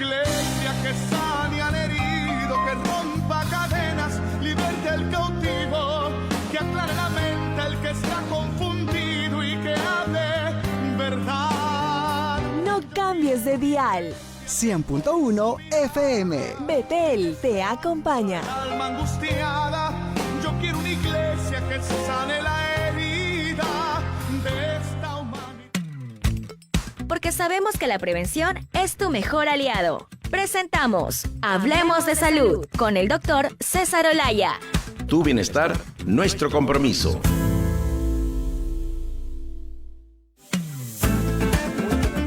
iglesia que sane al herido, que rompa cadenas, liberte al cautivo, que aclare la mente al que está confundido y que hable verdad. No cambies de dial. 100.1 FM. Betel te acompaña. Alma angustiada, yo quiero una iglesia que sane la herida de esta humanidad. Porque sabemos que la prevención es tu mejor aliado. Presentamos Hablemos de Salud con el doctor César Olaya. Tu bienestar, nuestro compromiso.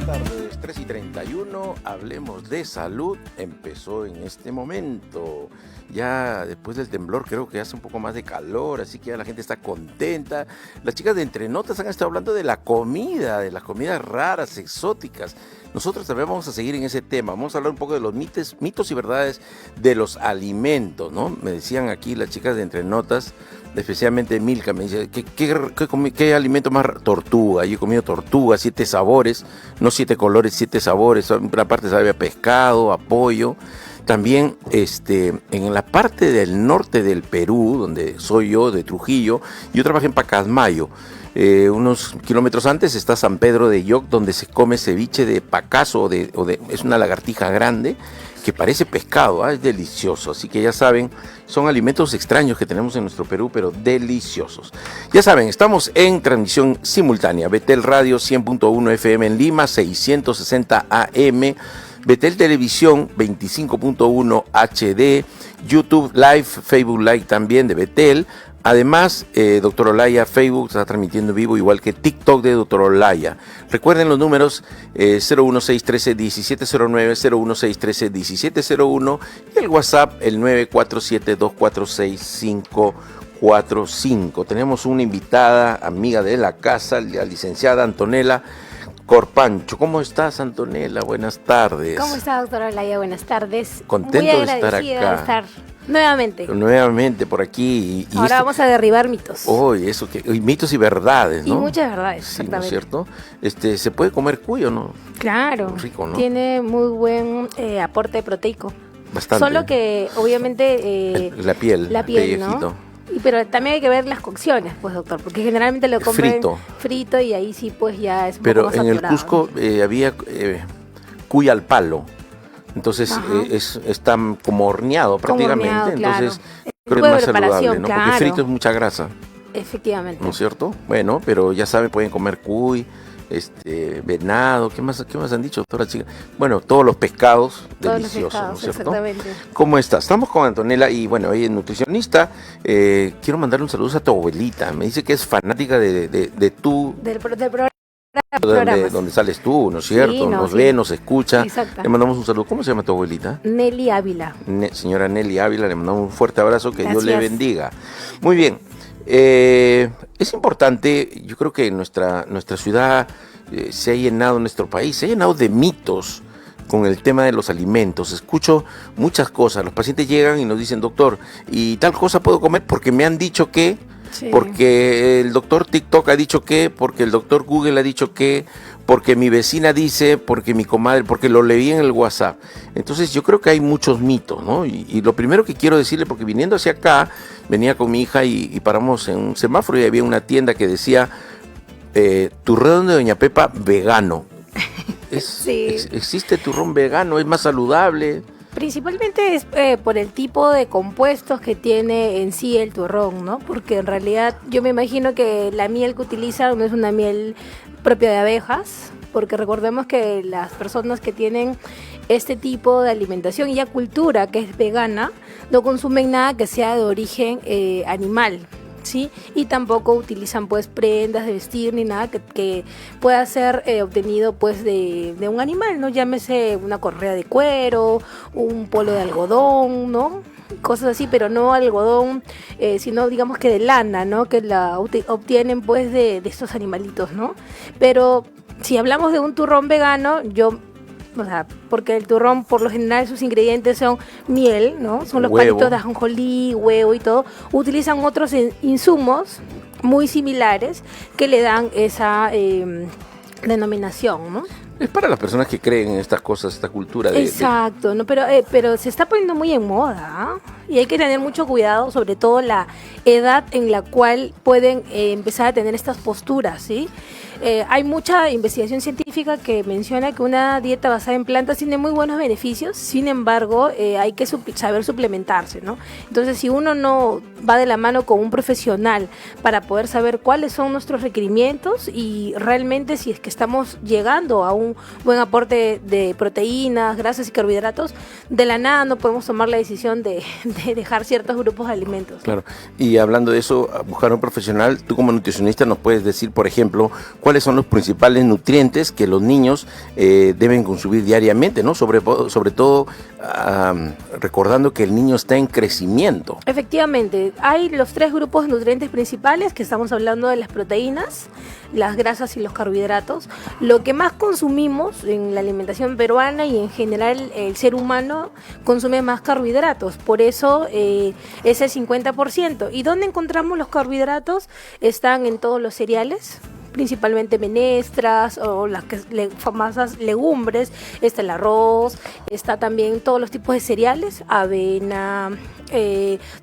Tardes 3:31, Hablemos de Salud, empezó en este momento. Ya después del temblor creo que hace un poco más de calor, así que ya la gente está contenta. Las chicas de Entre Notas han estado hablando de las comidas raras, exóticas. Nosotros también vamos a seguir en ese tema, vamos a hablar un poco de los mitos y verdades de los alimentos, ¿no? Me decían aquí las chicas de Entre Notas, especialmente Milka, me dice, ¿qué alimento más? Tortuga. Yo he comido tortuga, 7 sabores, no 7 colores, 7 sabores. Una parte sabe a pescado, a pollo. También en la parte del norte del Perú, donde soy yo, de Trujillo, yo trabajé en Pacasmayo. Unos kilómetros antes está San Pedro de Yoc, donde se come ceviche de pacazo, es una lagartija grande que parece pescado, es delicioso. Así que ya saben, son alimentos extraños que tenemos en nuestro Perú, pero deliciosos. Ya saben, estamos en transmisión simultánea, Betel Radio 100.1 FM en Lima, 660 AM, Betel Televisión 25.1 HD, YouTube Live, Facebook Live también de Betel. Además, Dr. Olaya Facebook está transmitiendo en vivo, igual que TikTok de Dr. Olaya. Recuerden los números 01613-1709, 01613-1701 y el WhatsApp el 947-246-545. Tenemos una invitada, amiga de la casa, la licenciada Antonella Corpancho. ¿Cómo estás, Antonella? Buenas tardes. ¿Cómo está, doctora Olaya? Buenas tardes. Contento de estar acá. De estar nuevamente por aquí. Ahora vamos a derribar mitos. Eso y mitos y verdades, ¿no? Y muchas verdades, sí, ¿no es exactamente. cierto? ¿Se puede comer cuy o no? Claro. Rico, ¿no? Tiene muy buen aporte proteico. Bastante. Solo que, obviamente... la piel, ¿no? Pero también hay que ver las cocciones, pues, doctor, porque generalmente lo comen frito y ahí sí, pues, ya es un poco más saturado. Pero en el Cusco había cuy al palo. Entonces está como horneado prácticamente, entonces creo que es más saludable, ¿no? Porque frito es mucha grasa. Efectivamente. ¿No es cierto? Bueno, pero ya saben, pueden comer cuy, venado, ¿qué más han dicho, doctora chica? Bueno, todos los pescados deliciosos, ¿no es cierto? Exactamente. ¿Cómo estás? Estamos con Antonella y bueno, ella es nutricionista. Quiero mandarle un saludo a tu abuelita. Me dice que es fanática del programa. Donde sales tú, ¿no es cierto? Sí, nos ve, nos escucha. Exacto. Le mandamos un saludo. ¿Cómo se llama tu abuelita? Nelly Ávila. Señora Nelly Ávila, le mandamos un fuerte abrazo, que Dios le bendiga. Muy bien. Es importante, yo creo que nuestra ciudad se ha llenado, nuestro país se ha llenado de mitos con el tema de los alimentos. Escucho muchas cosas. Los pacientes llegan y nos dicen, doctor, ¿y tal cosa puedo comer? Porque me han dicho que... Sí. Porque el doctor TikTok ha dicho que, porque el doctor Google ha dicho que, porque mi vecina dice, porque mi comadre, porque lo leí en el WhatsApp. Entonces yo creo que hay muchos mitos, ¿no? Y lo primero que quiero decirle, porque viniendo hacia acá, venía con mi hija y paramos en un semáforo y había una tienda que decía, turrón de Doña Pepa vegano. ¿Existe turrón vegano? ¿Es más saludable? Principalmente es por el tipo de compuestos que tiene en sí el turrón, ¿no? Porque en realidad yo me imagino que la miel que utilizan no es una miel propia de abejas, porque recordemos que las personas que tienen este tipo de alimentación y ya cultura que es vegana, no consumen nada que sea de origen animal, ¿sí? Y tampoco utilizan pues prendas de vestir ni nada que pueda ser obtenido pues de un animal, ¿no? Llámese una correa de cuero, un polo de algodón, ¿no? Cosas así, pero no algodón, sino digamos que de lana, ¿no? Que la obtienen pues de estos animalitos, ¿no? Pero si hablamos de un turrón vegano, o sea, porque el turrón por lo general sus ingredientes son miel, ¿no? Son los palitos de ajonjolí, huevo y todo. Utilizan otros insumos muy similares que le dan esa denominación, ¿no? Es para las personas que creen en estas cosas, esta cultura de... Exacto, no, pero se está poniendo muy en moda, ¿ah? Y hay que tener mucho cuidado, sobre todo la edad en la cual pueden empezar a tener estas posturas, ¿sí? Hay mucha investigación científica que menciona que una dieta basada en plantas tiene muy buenos beneficios, sin embargo, hay que saber suplementarse, ¿no? Entonces, si uno no va de la mano con un profesional para poder saber cuáles son nuestros requerimientos y realmente si es que estamos llegando a un buen aporte de proteínas, grasas y carbohidratos, de la nada no podemos tomar la decisión de dejar ciertos grupos de alimentos. Claro, y hablando de eso, buscar un profesional, tú como nutricionista nos puedes decir, por ejemplo, cuáles son los principales nutrientes que los niños deben consumir diariamente, ¿no? Sobre todo recordando que el niño está en crecimiento. Efectivamente, hay los 3 grupos de nutrientes principales, que estamos hablando de las proteínas, las grasas y los carbohidratos. Lo que más consumimos en la alimentación peruana y en general el ser humano consume más carbohidratos, por eso es el 50%. ¿Y dónde encontramos los carbohidratos? Están en todos los cereales, principalmente menestras o las famosas legumbres, está el arroz, está también todos los tipos de cereales, avena,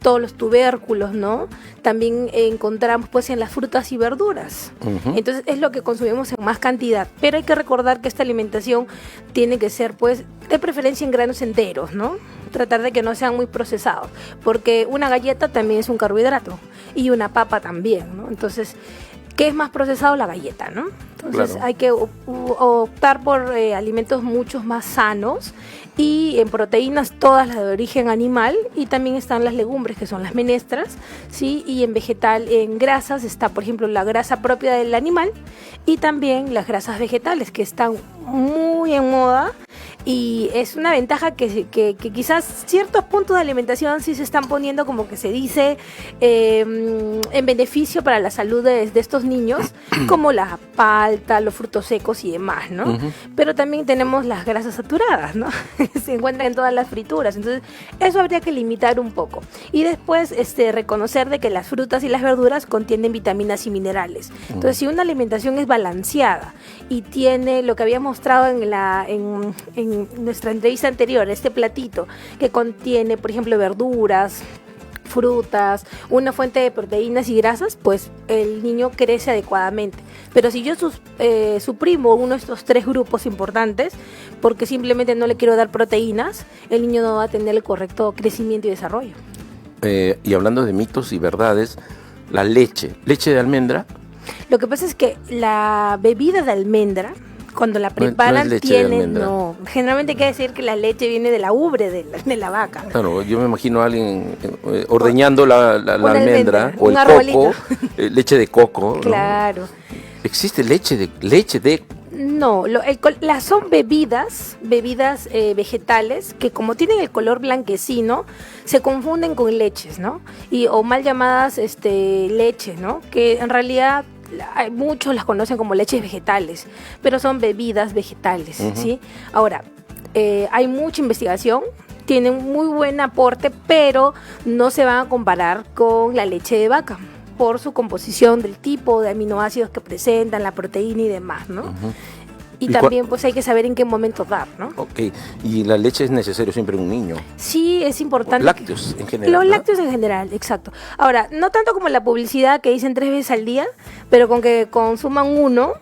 todos los tubérculos, ¿no? También encontramos pues en las frutas y verduras. Entonces es lo que consumimos en más cantidad, pero hay que recordar que esta alimentación tiene que ser pues de preferencia en granos enteros, ¿no? Tratar de que no sean muy procesados, porque una galleta también es un carbohidrato y una papa también, ¿no? Entonces, ¿qué es más procesado? La galleta, ¿no? Entonces Claro. hay que optar por alimentos mucho más sanos y en proteínas todas las de origen animal y también están las legumbres que son las menestras, ¿sí? Y en vegetal, en grasas está por ejemplo la grasa propia del animal y también las grasas vegetales que están muy en moda y es una ventaja que quizás ciertos puntos de alimentación sí se están poniendo como que se dice en beneficio para la salud de estos niños como la palta, los frutos secos y demás, ¿no? Pero también tenemos las grasas saturadas, ¿no? Se encuentran en todas las frituras, entonces eso habría que limitar un poco y después reconocer de que las frutas y las verduras contienen vitaminas y minerales. Entonces si una alimentación es balanceada y tiene lo que había mostrado en nuestra entrevista anterior, este platito que contiene por ejemplo verduras, frutas, una fuente de proteínas y grasas, pues el niño crece adecuadamente. Pero si yo suprimo uno de estos 3 grupos importantes, porque simplemente no le quiero dar proteínas, el niño no va a tener el correcto crecimiento y desarrollo. Y hablando de mitos y verdades, la leche de almendra. Lo que pasa es que la bebida de almendra, cuando la No preparan, es leche de almendra. generalmente quiere decir que la leche viene de la ubre de la vaca. Claro, yo me imagino a alguien ordeñando la Una almendra almendra, o un el arbolito. coco, leche de coco. ¿no? Claro. ¿Existe leche de No, son bebidas vegetales que como tienen el color blanquecino, se confunden con leches, ¿no? O mal llamadas leches, ¿no? Que en realidad muchos las conocen como leches vegetales, pero son bebidas vegetales, ¿sí? Ahora, hay mucha investigación, tienen muy buen aporte, pero no se van a comparar con la leche de vaca por su composición del tipo de aminoácidos que presentan, la proteína y demás, ¿no? Y también pues hay que saber en qué momento dar, ¿no? Ok, y la leche es necesario siempre en un niño. Sí, es importante. Lácteos en general. Los ¿no? lácteos en general, exacto. Ahora, no tanto como la publicidad que dicen 3 veces al día, pero con que consuman uno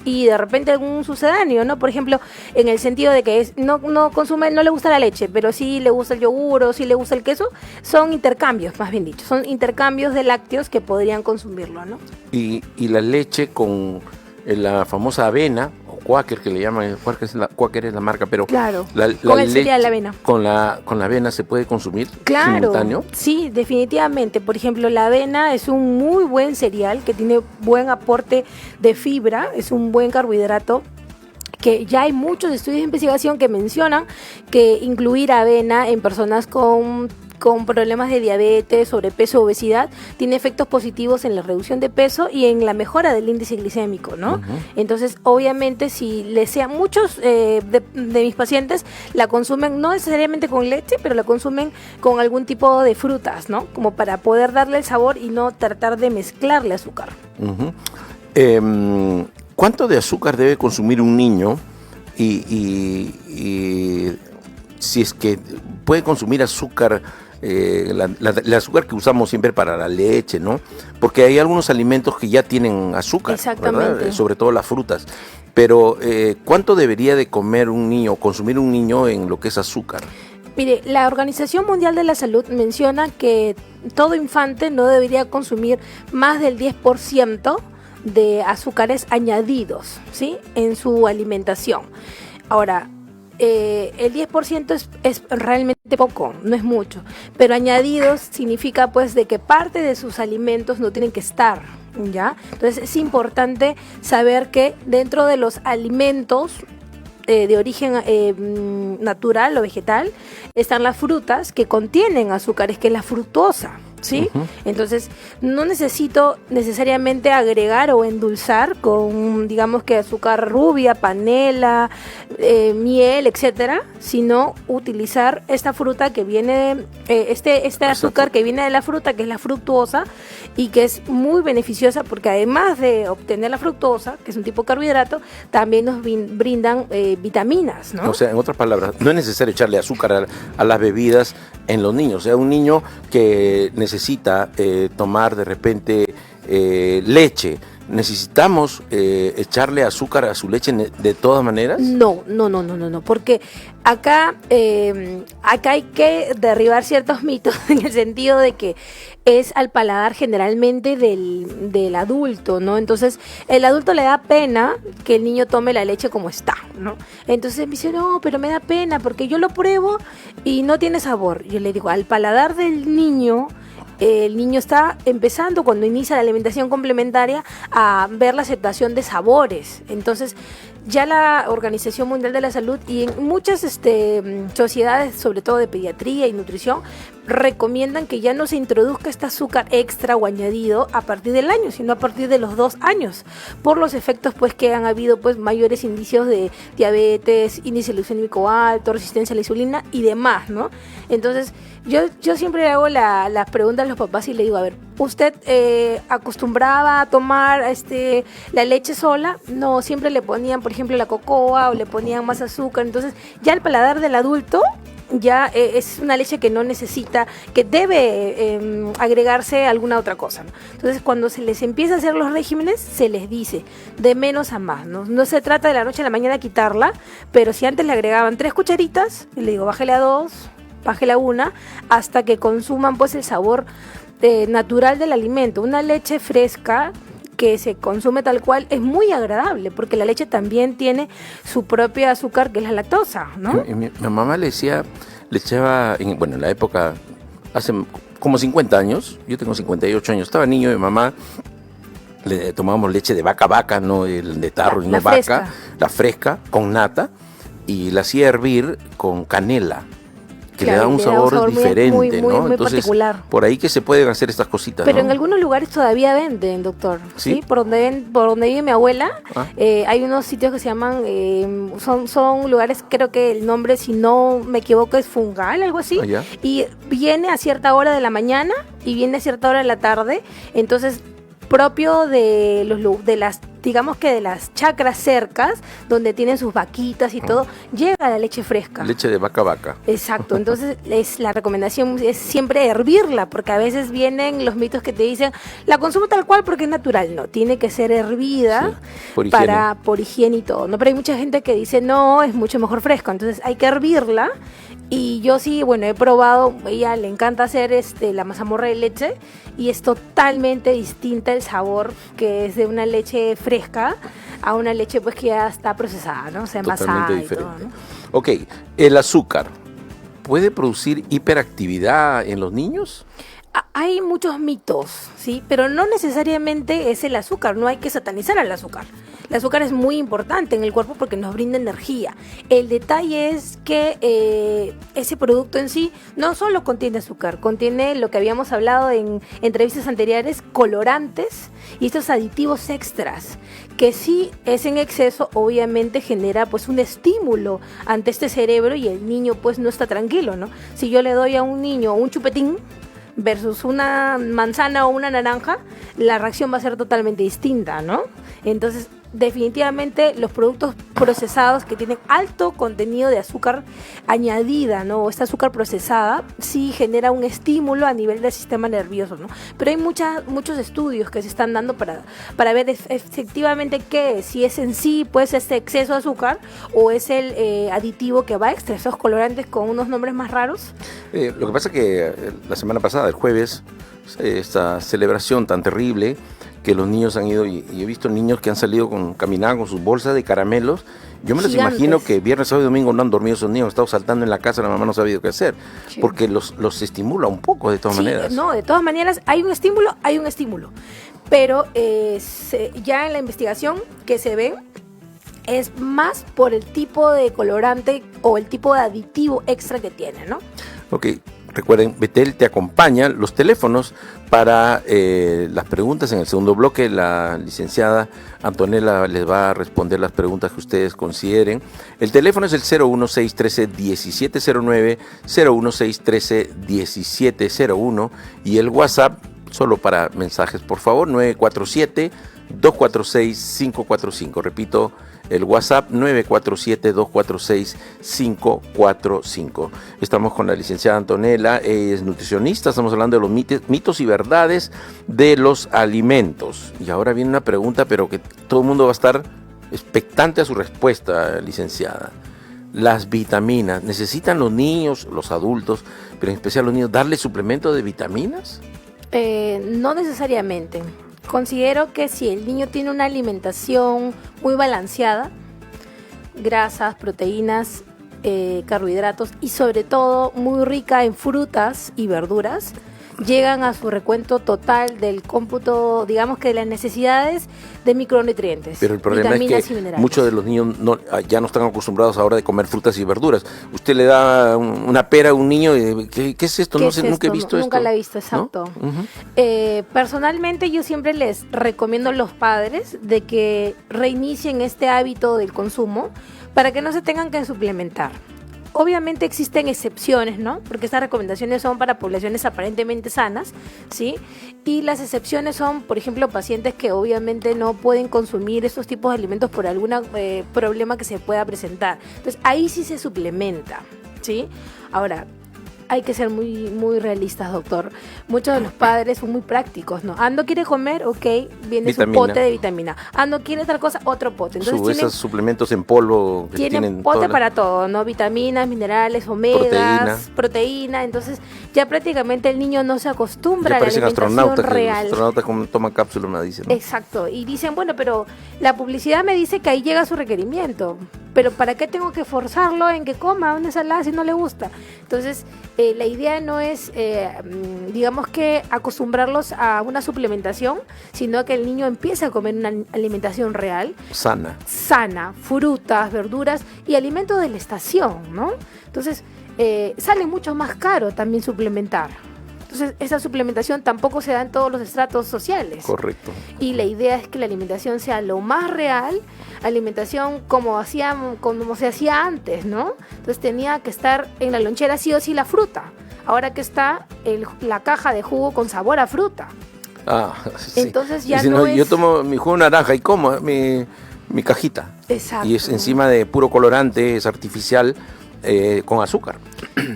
y de repente algún sucedáneo, ¿no? Por ejemplo, en el sentido de que no consume, no le gusta la leche, pero sí le gusta el yogur o sí le gusta el queso, son intercambios, más bien dicho, son intercambios de lácteos que podrían consumirlo, ¿no? Y la leche con la famosa avena, o Quaker que le llaman, Quaker es la marca, pero Claro, la con el leche cereal, la avena. Con la avena se puede consumir Claro, simultáneo. sí, definitivamente. Por ejemplo, la avena es un muy buen cereal que tiene buen aporte de fibra, es un buen carbohidrato que ya hay muchos estudios de investigación que mencionan que incluir avena en personas con problemas de diabetes, sobrepeso, obesidad, tiene efectos positivos en la reducción de peso y en la mejora del índice glicémico, ¿no? Entonces, obviamente, si muchos de mis pacientes la consumen no necesariamente con leche, pero la consumen con algún tipo de frutas, ¿no? Como para poder darle el sabor y no tratar de mezclarle azúcar. ¿Cuánto de azúcar debe consumir un niño y si es que puede consumir azúcar, el azúcar que usamos siempre para la leche, ¿no? Porque hay algunos alimentos que ya tienen azúcar, Exactamente. ¿verdad? Sobre todo las frutas. Pero, ¿cuánto debería de comer un niño, consumir un niño en lo que es azúcar? Mire, la Organización Mundial de la Salud menciona que todo infante no debería consumir más del 10% de azúcares añadidos, ¿sí?, en su alimentación. Ahora, el 10% es realmente poco, no es mucho, pero añadidos significa pues de que parte de sus alimentos no tienen que estar, ¿ya? Entonces es importante saber que dentro de los alimentos de origen natural o vegetal están las frutas que contienen azúcares, que es la fructosa, ¿sí? Ujú. Entonces no necesito necesariamente agregar o endulzar con, digamos que azúcar rubia, panela, miel, etcétera, sino utilizar esta fruta que viene este azúcar que viene de la fruta, que es la fructuosa, y que es muy beneficiosa porque además de obtener la fructosa, que es un tipo de carbohidrato, también nos brindan vitaminas, ¿no? O sea, en otras palabras, no es necesario echarle azúcar a las bebidas en los niños. O sea, un niño que necesita tomar de repente leche, ¿necesitamos echarle azúcar a su leche de todas maneras? No, porque acá hay que derribar ciertos mitos en el sentido de que es al paladar generalmente del adulto, ¿no? Entonces, el adulto le da pena que el niño tome la leche como está, ¿no? Entonces me dice, no, pero me da pena porque yo lo pruebo y no tiene sabor. Yo le digo, al paladar del niño, el niño está empezando cuando inicia la alimentación complementaria a ver la aceptación de sabores. Entonces ya la Organización Mundial de la Salud y en muchas sociedades, sobre todo de pediatría y nutrición, recomiendan que ya no se introduzca este azúcar extra o añadido a partir del año, sino a partir de los 2 años, por los efectos pues que han habido pues mayores indicios de diabetes, índice glucémico alto, resistencia a la insulina y demás, ¿no? Entonces yo siempre le hago las preguntas a los papás y le digo, a ver, ¿usted acostumbraba a tomar la leche sola? No, siempre le ponían, por ejemplo, la cocoa o le ponían más azúcar. Entonces ya el paladar del adulto ya es una leche que no necesita, que debe agregarse alguna otra cosa, ¿no? Entonces cuando se les empieza a hacer los regímenes, se les dice de menos a más, ¿no? No se trata de la noche a la mañana quitarla, pero si antes le agregaban 3 cucharitas, le digo, bájele a 2, bájele a 1, hasta que consuman pues el sabor natural del alimento. Una leche fresca que se consume tal cual es muy agradable, porque la leche también tiene su propio azúcar, que es la lactosa, ¿no? Mi mamá le echaba, en la época, hace como 50 años, yo tengo 58 años, estaba niño, mi mamá le tomábamos leche de vaca, no el de tarro, La no fresca. vaca, la fresca, con nata, y la hacía hervir con canela, que Claro, le da un sabor diferente, muy ¿no? Entonces, particular. por ahí que se pueden hacer estas cositas, Pero ¿no? en algunos lugares todavía venden, doctor. ¿Sí? Por donde vive mi abuela, Ah. hay unos sitios que se llaman, son lugares, creo que el nombre, si no me equivoco, es Fungal, algo así. Ah, ya. Y viene a cierta hora de la mañana y viene a cierta hora de la tarde. Entonces, propio de las, digamos que de las chacras cercas, donde tienen sus vaquitas y todo, llega la leche fresca. Leche de vaca. Exacto, entonces la recomendación es siempre hervirla, porque a veces vienen los mitos que te dicen, la consumo tal cual porque es natural. No, tiene que ser hervida, Sí, por higiene. por higiene y todo, ¿no? Pero hay mucha gente que dice, no, es mucho mejor fresco, entonces hay que hervirla. Y yo sí, he probado, a ella le encanta hacer la mazamorra de leche y es totalmente distinta el sabor que es de una leche fresca a una leche pues que ya está procesada, ¿no? O sea, envasada Totalmente y todo, diferente. ¿no? Ok, el azúcar, ¿puede producir hiperactividad en los niños? Hay muchos mitos, ¿sí? Pero no necesariamente es el azúcar, no hay que satanizar al azúcar. El azúcar es muy importante en el cuerpo porque nos brinda energía. El detalle es que ese producto en sí no solo contiene azúcar, contiene lo que habíamos hablado en entrevistas anteriores, colorantes y estos aditivos extras, que si es en exceso, obviamente genera pues un estímulo ante este cerebro y el niño pues no está tranquilo, ¿no? Si yo le doy a un niño un chupetín versus una manzana o una naranja, la reacción va a ser totalmente distinta, ¿no? Entonces definitivamente los productos procesados que tienen alto contenido de azúcar añadida, ¿no? O esta azúcar procesada sí genera un estímulo a nivel del sistema nervioso, ¿no? Pero hay muchos estudios que se están dando para ver efectivamente si es en sí pues este exceso de azúcar o es el aditivo que va extra, esos colorantes con unos nombres más raros. Lo que pasa es que la semana pasada, el jueves, esta celebración tan terrible, que los niños han ido, y he visto niños que han salido caminaban con sus bolsas de caramelos. Yo me los Gigantes. imagino que viernes, sábado y domingo no han dormido esos niños, han estado saltando en la casa, la mamá no ha sabido qué hacer, Sí. porque los estimula un poco de todas Sí, maneras. no, de todas maneras hay un estímulo, pero ya en la investigación que se ve es más por el tipo de colorante o el tipo de aditivo extra que tiene, ¿no? Ok, recuerden, Betel te acompaña. Los teléfonos para las preguntas en el segundo bloque, la licenciada Antonella les va a responder las preguntas que ustedes consideren. El teléfono es el 01613-1709, 01613-1701 y el WhatsApp, solo para mensajes, por favor, 947-246-545. Repito, el WhatsApp 947-246-545. Estamos con la licenciada Antonella, es nutricionista, estamos hablando de los mitos y verdades de los alimentos. Y ahora viene una pregunta, pero que todo el mundo va a estar expectante a su respuesta, licenciada. Las vitaminas, ¿necesitan los niños, los adultos, pero en especial los niños, darle suplemento de vitaminas? No necesariamente. Considero que si el niño tiene una alimentación muy balanceada, grasas, proteínas, carbohidratos y sobre todo muy rica en frutas y verduras, llegan a su recuento total del cómputo, digamos que de las necesidades de micronutrientes, Pero el problema vitaminas es y que minerales. muchos de los niños ya no están acostumbrados ahora de comer frutas y verduras. Usted le da una pera a un niño y ¿qué es esto? ¿Qué No es sé, nunca he esto? visto esto. Nunca la he visto, ¿No? exacto. Ujú. Personalmente yo siempre les recomiendo a los padres de que reinicien este hábito del consumo para que no se tengan que suplementar. Obviamente existen excepciones, ¿no? Porque estas recomendaciones son para poblaciones aparentemente sanas, ¿sí? Y las excepciones son, por ejemplo, pacientes que obviamente no pueden consumir estos tipos de alimentos por algún problema que se pueda presentar. Entonces, ahí sí se suplementa, ¿sí? Ahora, hay que ser muy realistas, doctor. Muchos de los padres son muy prácticos, ¿no? No quiere comer, ok, viene su Vitamina. pote de vitamina. No quiere tal cosa, otro pote. Entonces Esos suplementos en polvo que tienen tienen pote todas las- para todo, ¿no? Vitaminas, minerales, omegas, proteína. Entonces ya prácticamente el niño no se acostumbra Ya a la parecen alimentación astronautas, que los real. astronautas toman cápsulas, me dicen, ¿no? Exacto, y dicen, bueno, pero la publicidad me dice que ahí llega su requerimiento, pero ¿para qué tengo que forzarlo en que coma una ensalada si no le gusta? Entonces, la idea no es, digamos que acostumbrarlos a una suplementación, sino que el niño empiece a comer una alimentación real, Sana. sana, frutas, verduras y alimentos de la estación, ¿no? Entonces, sale mucho más caro también suplementar. Entonces, esa suplementación tampoco se da en todos los estratos sociales. Correcto. Y la idea es que la alimentación sea lo más real, alimentación como se hacía antes, ¿no? Entonces tenía que estar en la lonchera sí o sí la fruta. Ahora que está la caja de jugo con sabor a fruta. Sí. Entonces ya Dicen, no Yo es- tomo mi jugo de naranja y como mi cajita. Exacto. Y es encima de puro colorante, es artificial, con azúcar.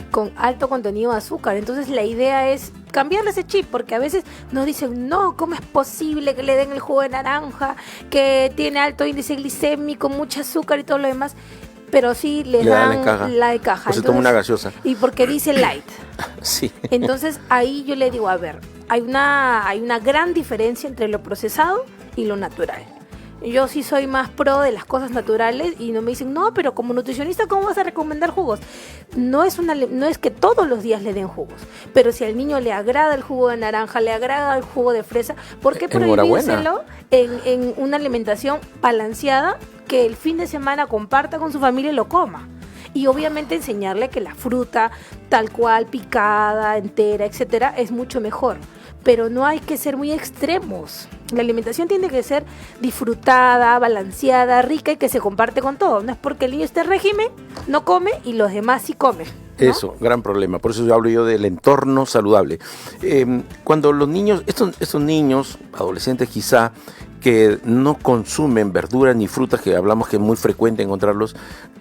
Con alto contenido de azúcar. Entonces la idea es cambiarle ese chip, porque a veces nos dicen, no, ¿cómo es posible que le den el jugo de naranja, que tiene alto índice glicémico, mucho azúcar y todo lo demás? Pero sí les Le dan dan la de caja. O se toma una gaseosa. Y porque dice light. Sí. Entonces ahí yo le digo, a ver, hay una gran diferencia entre lo procesado y lo natural. Yo sí soy más pro de las cosas naturales y no me dicen, no, pero como nutricionista, ¿cómo vas a recomendar jugos? No es que todos los días le den jugos, pero si al niño le agrada el jugo de naranja, le agrada el jugo de fresa, ¿por qué prohibírselo en una alimentación balanceada que el fin de semana comparta con su familia y lo coma? Y obviamente enseñarle que la fruta, tal cual, picada, entera, etcétera, es mucho mejor. Pero no hay que ser muy extremos. La alimentación tiene que ser disfrutada, balanceada, rica y que se comparte con todo. No es porque el niño esté en régimen, no come y los demás sí comen, ¿no? Eso, gran problema. Por eso yo hablo yo del entorno saludable. Cuando los niños, estos niños, adolescentes quizá, que no consumen verduras ni frutas, que hablamos que es muy frecuente encontrarlos,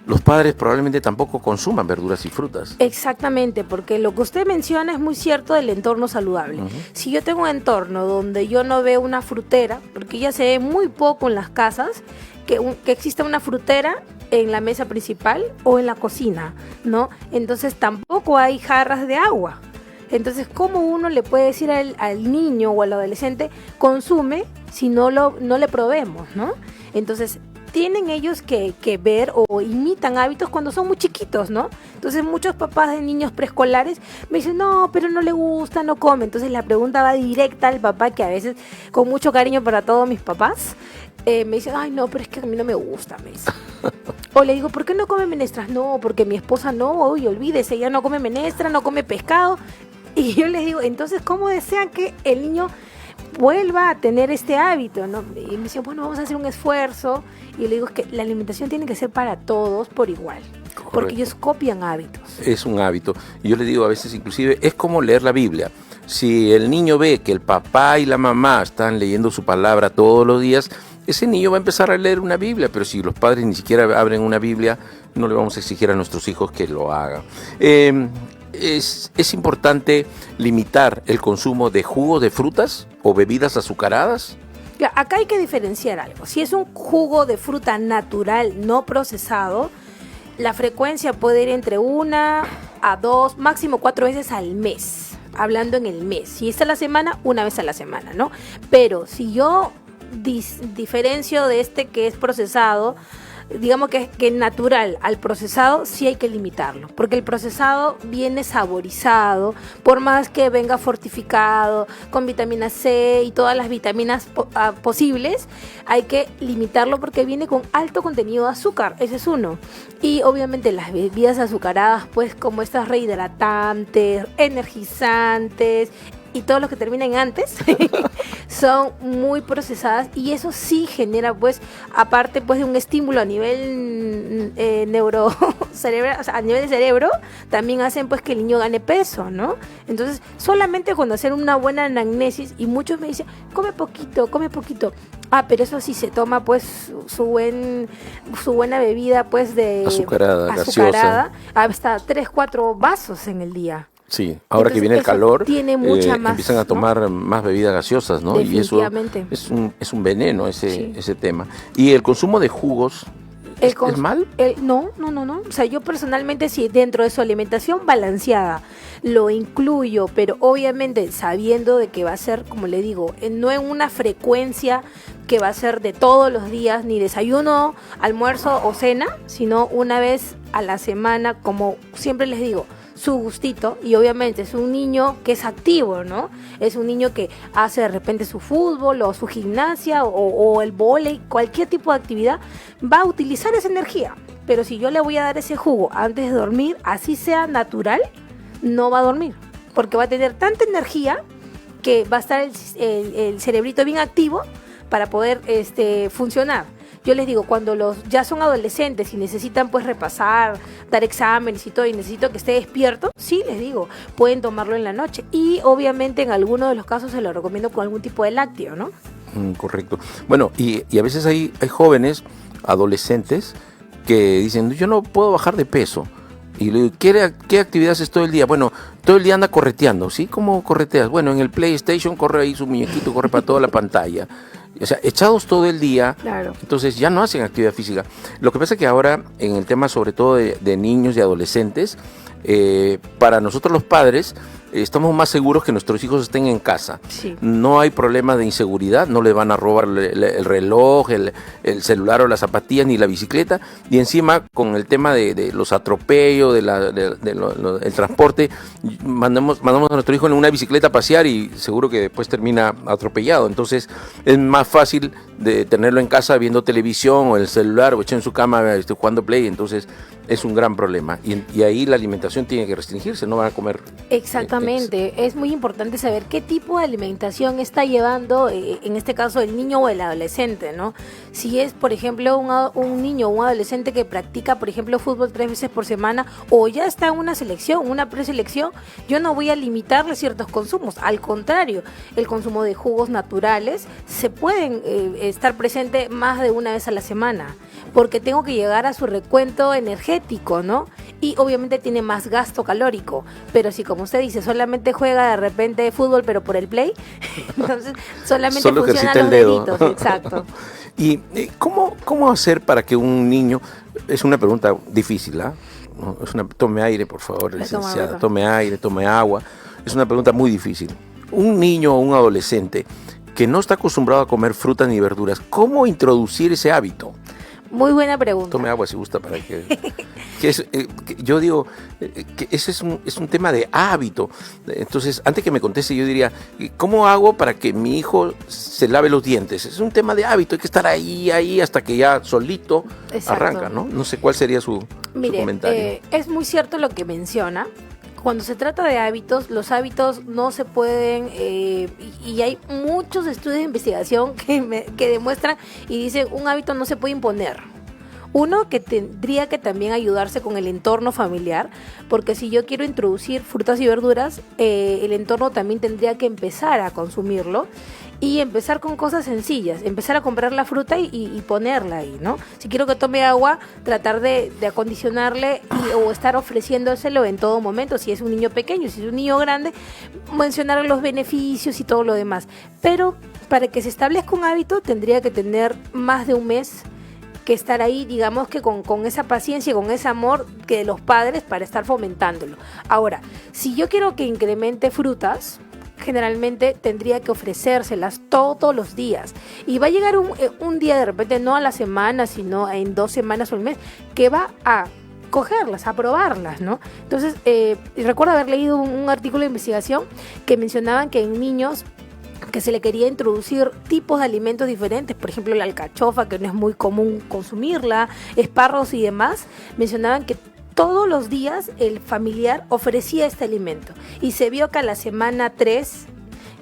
los padres probablemente tampoco consuman verduras y frutas. Exactamente, porque lo que usted menciona es muy cierto del entorno saludable. Si yo tengo un entorno donde yo no veo una frutera, porque ya se ve muy poco en las casas que exista una frutera en la mesa principal o en la cocina, ¿no? Entonces tampoco hay jarras de agua. Entonces, ¿cómo uno le puede decir al niño o al adolescente consume si no le proveemos, ¿no? Entonces, tienen ellos que ver o imitan hábitos cuando son muy chiquitos, ¿no? Entonces, muchos papás de niños preescolares me dicen, no, pero no le gusta, no come. Entonces, la pregunta va directa al papá, que a veces, con mucho cariño para todos mis papás, me dicen, ay, no, pero es que a mí no me gusta, me dice. O le digo, ¿por qué no come menestras? No, porque mi esposa no, uy, olvídese, ella no come menestra, no come pescado. Y yo les digo, entonces, ¿cómo desean que el niño vuelva a tener este hábito, ¿no? Y me dice, bueno, vamos a hacer un esfuerzo. Y yo le digo, es que la alimentación tiene que ser para todos por igual. Correcto. Porque ellos copian hábitos. Es un hábito. Y yo le digo a veces, inclusive, es como leer la Biblia. Si el niño ve que el papá y la mamá están leyendo su palabra todos los días, ese niño va a empezar a leer una Biblia. Pero si los padres ni siquiera abren una Biblia, no le vamos a exigir a nuestros hijos que lo hagan. ¿Es importante limitar el consumo de jugos de frutas o bebidas azucaradas? Acá hay que diferenciar algo. Si es un jugo de fruta natural, no procesado, la frecuencia puede ir entre 1 a 2, máximo 4 veces al mes. Hablando en el mes. Si es a la semana, 1 vez a la semana, ¿no? Pero si yo diferencio de este que es procesado, digamos que natural al procesado, sí hay que limitarlo, porque el procesado viene saborizado, por más que venga fortificado con vitamina C y todas las vitaminas posibles, hay que limitarlo porque viene con alto contenido de azúcar, ese es uno. Y obviamente las bebidas azucaradas, pues como estas rehidratantes, energizantes y todos los que terminan antes son muy procesadas, y eso sí genera, pues, aparte pues de un estímulo a nivel neurocerebral, o sea, a nivel de cerebro, también hacen pues que el niño gane peso, ¿no? Entonces, solamente con hacer una buena anamnesis, y muchos me dicen, come poquito. Ah, pero eso sí se toma pues su buena bebida pues de azucarada, gaseosa, hasta 3-4 vasos en el día. Sí, ahora entonces, que viene el calor, tiene mucha más, empiezan a tomar, ¿no?, más bebidas gaseosas, ¿no? Y eso es un veneno, sí, ese tema. ¿Y el consumo de jugos es mal? No. O sea, yo personalmente sí, dentro de su alimentación balanceada lo incluyo, pero obviamente sabiendo de que va a ser, como le digo, no en una frecuencia que va a ser de todos los días, ni desayuno, almuerzo o cena, sino una vez a la semana, como siempre les digo, su gustito. Y obviamente es un niño que es activo, ¿no? Es un niño que hace de repente su fútbol o su gimnasia o el vóley, cualquier tipo de actividad, va a utilizar esa energía. Pero si yo le voy a dar ese jugo antes de dormir, así sea natural, no va a dormir, porque va a tener tanta energía que va a estar el cerebrito bien activo para poder funcionar. Yo les digo, cuando ya son adolescentes y necesitan pues repasar, dar exámenes y todo, y necesito que esté despierto, sí, les digo, pueden tomarlo en la noche. Y obviamente en algunos de los casos se lo recomiendo con algún tipo de lácteo, ¿no? Correcto. Bueno, y a veces hay jóvenes, adolescentes, que dicen, yo no puedo bajar de peso. Y le digo, ¿qué actividad haces todo el día? Bueno, todo el día anda correteando, ¿sí? ¿Cómo correteas? Bueno, en el PlayStation corre ahí su muñequito, corre para toda la pantalla. O sea, echados todo el día, claro. Entonces ya no hacen actividad física. Lo que pasa es que ahora, en el tema sobre todo de niños y adolescentes, para nosotros los padres, estamos más seguros que nuestros hijos estén en casa. Sí. No hay problema de inseguridad, no les van a robar el reloj, el celular o las zapatillas ni la bicicleta. Y encima, con el tema de los atropellos, el transporte, mandamos a nuestro hijo en una bicicleta a pasear y seguro que después termina atropellado. Entonces es más fácil de tenerlo en casa viendo televisión o el celular o echado en su cama jugando play. Entonces es un gran problema. Y ahí la alimentación tiene que restringirse, no van a comer. Exactamente. Efectivamente, es muy importante saber qué tipo de alimentación está llevando, en este caso, el niño o el adolescente, ¿no? Si es, por ejemplo, un niño o un adolescente que practica, por ejemplo, fútbol 3 veces por semana o ya está en una selección, una preselección, yo no voy a limitarle ciertos consumos. Al contrario, el consumo de jugos naturales se pueden estar presente más de una vez a la semana, porque tengo que llegar a su recuento energético, ¿no? Y obviamente tiene más gasto calórico, pero si como usted dice, solamente juega de repente fútbol pero por el play, entonces solamente Solo funcionan ejercita los el dedo. deditos, exacto. ¿Y cómo hacer para que un niño, es una pregunta difícil, ¿ah? ¿No? Tome aire, por favor, licenciada, tome aire, tome agua. Es una pregunta muy difícil. Un niño o un adolescente que no está acostumbrado a comer frutas ni verduras, ¿cómo introducir ese hábito? Muy buena pregunta. Tome agua si gusta para yo digo que ese es un tema de hábito. Entonces, antes que me conteste, yo diría, ¿cómo hago para que mi hijo se lave los dientes? Es un tema de hábito, hay que estar ahí hasta que ya solito arranca, ¿no? No sé cuál sería su comentario. Es muy cierto lo que menciona. Cuando se trata de hábitos, los hábitos no se pueden, y hay muchos estudios de investigación que demuestran y dicen un hábito no se puede imponer. Uno, que tendría que también ayudarse con el entorno familiar, porque si yo quiero introducir frutas y verduras, el entorno también tendría que empezar a consumirlo y empezar con cosas sencillas, empezar a comprar la fruta y ponerla ahí, ¿no? Si quiero que tome agua, tratar de acondicionarle o estar ofreciéndoselo en todo momento, si es un niño pequeño, si es un niño grande, mencionar los beneficios y todo lo demás. Pero para que se establezca un hábito tendría que tener más de un mes que estar ahí, digamos que con esa paciencia y con ese amor que de los padres para estar fomentándolo. Ahora, si yo quiero que incremente frutas, generalmente tendría que ofrecérselas todos los días. Y va a llegar un día, de repente, no a la semana, sino en 2 semanas o un mes, que va a cogerlas, a probarlas, ¿no? Entonces, recuerdo haber leído un artículo de investigación que mencionaban que en niños que se le quería introducir tipos de alimentos diferentes, por ejemplo la alcachofa, que no es muy común consumirla, espárragos y demás, mencionaban que todos los días el familiar ofrecía este alimento y se vio que a la semana 3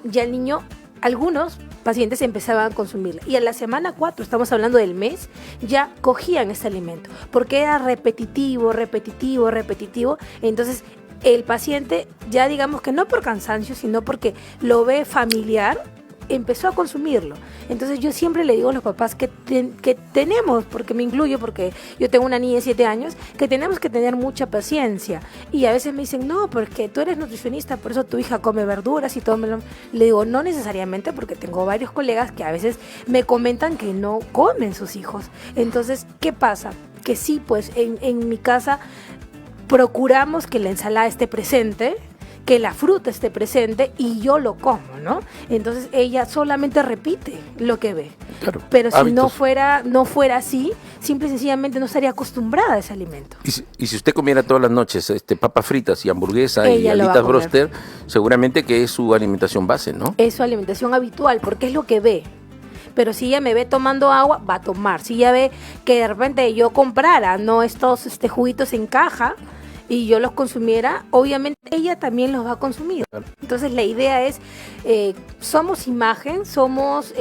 ya el niño, algunos pacientes empezaban a consumirla y a la semana 4, estamos hablando del mes, ya cogían este alimento porque era repetitivo, entonces el paciente ya digamos que no por cansancio, sino porque lo ve familiar, empezó a consumirlo. Entonces yo siempre le digo a los papás que tenemos, porque me incluyo, porque yo tengo una niña de 7 años, que tenemos que tener mucha paciencia. Y a veces me dicen, no, porque tú eres nutricionista, por eso tu hija come verduras y todo. Le digo, no necesariamente, porque tengo varios colegas que a veces me comentan que no comen sus hijos. Entonces, ¿qué pasa? Que sí, pues en mi casa procuramos que la ensalada esté presente, que la fruta esté presente y yo lo como, ¿no? Entonces ella solamente repite lo que ve. Claro, pero si hábitos. no fuera así, simple y sencillamente no estaría acostumbrada a ese alimento. Y si usted comiera todas las noches papas fritas y hamburguesa y alitas broster, seguramente que es su alimentación base, ¿no? Es su alimentación habitual, porque es lo que ve. Pero si ella me ve tomando agua, va a tomar. Si ella ve que de repente yo comprara, no estos juguitos en caja, y yo los consumiera, obviamente ella también los va a consumir. Entonces la idea es, somos imagen, somos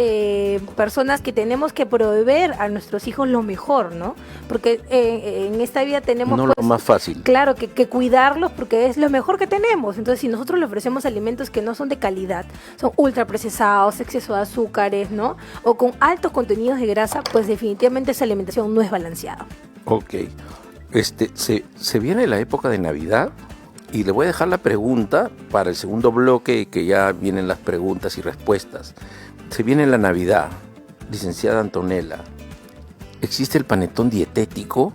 personas que tenemos que proveer a nuestros hijos lo mejor, ¿no? Porque en esta vida tenemos... No lo más fácil. Claro, que cuidarlos porque es lo mejor que tenemos. Entonces si nosotros le ofrecemos alimentos que no son de calidad, son ultraprocesados, exceso de azúcares, ¿no? O con altos contenidos de grasa, pues definitivamente esa alimentación no es balanceada. Ok. Se viene la época de Navidad y le voy a dejar la pregunta para el segundo bloque, que ya vienen las preguntas y respuestas. Se viene la Navidad, licenciada Antonella. ¿Existe el panetón dietético?